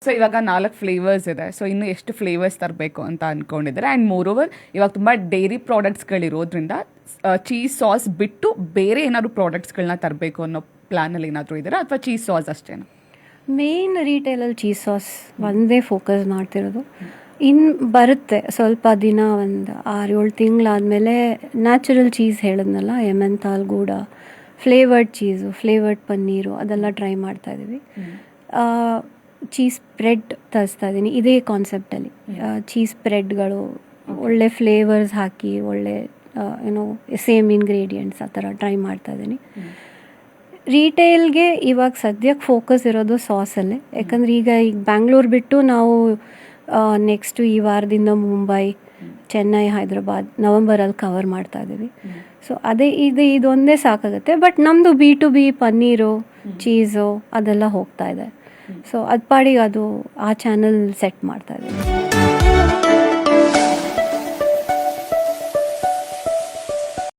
So ಇವಾಗ 4 flavours ಇದೆ. So ಇನ್ನು ಎಷ್ಟು ಫ್ಲೇವರ್ಸ್ ತರಬೇಕು ಅಂತ ಅಂದ್ಕೊಂಡಿದ್ದಾರೆ. ಆ್ಯಂಡ್ ಮೋರ್ ಓವರ್ ಇವಾಗ ತುಂಬ ಡೈರಿ ಪ್ರಾಡಕ್ಟ್ಸ್ಗಳಿರೋದ್ರಿಂದ ಚೀಸ್ ಸಾಸ್ ಬಿಟ್ಟು ಬೇರೆ ಏನಾದರೂ ಪ್ರಾಡಕ್ಟ್ಸ್ಗಳನ್ನ ತರಬೇಕು ಅನ್ನೋ ಪ್ಲ್ಯಾನಲ್ಲಿ ಏನಾದರೂ ಇದ್ದೀರಾ ಅಥವಾ ಚೀಸ್ ಸಾಸ್ ಅಷ್ಟೇನಾ? ಮೇನ್ ರೀಟೇಲಲ್ಲಿ ಚೀಸ್ ಸಾಸ್ ಒಂದೇ ಫೋಕಸ್ ಮಾಡ್ತಿರೋದು. ಇನ್ನು ಬರುತ್ತೆ ಸ್ವಲ್ಪ ದಿನ, ಒಂದು 6-7 ತಿಂಗಳಾದಮೇಲೆ ನ್ಯಾಚುರಲ್ ಚೀಸ್ ಹೇಳಿದ್ನಲ್ಲ, ಎಮೆಂತಾಲ್ ಗೂಡ, ಫ್ಲೇವರ್ಡ್ ಚೀಸು, ಫ್ಲೇವರ್ಡ್ ಪನ್ನೀರು ಅದೆಲ್ಲ ಟ್ರೈ ಮಾಡ್ತಾಯಿದ್ದೀವಿ. ಚೀಸ್ ಸ್ಪ್ರೆಡ್ ತರಿಸ್ತಾ ಇದ್ದೀನಿ ಇದೇ ಕಾನ್ಸೆಪ್ಟಲ್ಲಿ. ಚೀಸ್ ಸ್ಪ್ರೆಡ್ಗಳು ಒಳ್ಳೆ ಫ್ಲೇವರ್ಸ್ ಹಾಕಿ ಒಳ್ಳೆ ಏನೋ ಸೇಮ್ ಇಂಗ್ರೀಡಿಯೆಂಟ್ಸ್ ಆ ಥರ ಟ್ರೈ ಮಾಡ್ತಾ ಇದ್ದೀನಿ. ರೀಟೇಲ್ಗೆ ಇವಾಗ ಸದ್ಯಕ್ಕೆ ಫೋಕಸ್ ಇರೋದು ಸಾಸಲ್ಲೇ. ಯಾಕಂದರೆ ಈಗ ಬ್ಯಾಂಗ್ಳೂರು ಬಿಟ್ಟು ನಾವು ನೆಕ್ಸ್ಟು ಈ ವಾರದಿಂದ ಮುಂಬೈ, ಚೆನ್ನೈ, ಹೈದ್ರಾಬಾದ್ ನವಂಬರಲ್ಲಿ ಕವರ್ ಮಾಡ್ತಾ ಇದ್ದೀವಿ. ಸೊ ಅದೇ ಇದೊಂದೇ ಸಾಕಾಗುತ್ತೆ. ಬಟ್ ನಮ್ಮದು B2B ಪನ್ನೀರು, ಚೀಸು ಅದೆಲ್ಲ ಹೋಗ್ತಾ ಇದೆ. ಸೊ ಅದು ಪಾಡಿಗೆ ಅದು ಆ ಚಾನಲ್ ಸೆಟ್ ಮಾಡ್ತಾ ಇದ್ದೀವಿ.